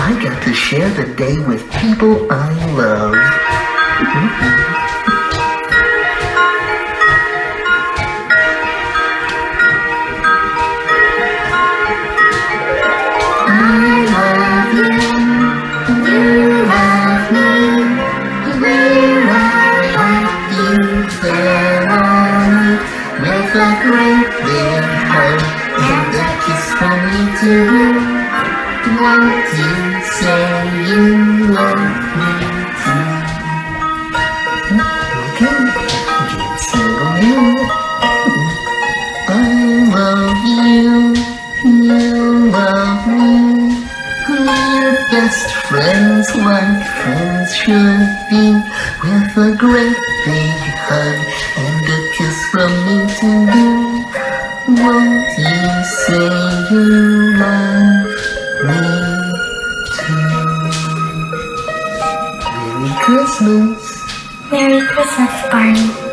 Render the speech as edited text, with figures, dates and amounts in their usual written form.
I got to share the day with people I love. I love you, you love me. We're a happy family with a great big hug and a kiss from me to you. Won't you say you love me too? Okay, get single now. I love you, you love me. We're best friends like friends should be, with a great big hug and a kiss from me to you. Won't you say you love me too? Merry Christmas. Merry Christmas, Barney.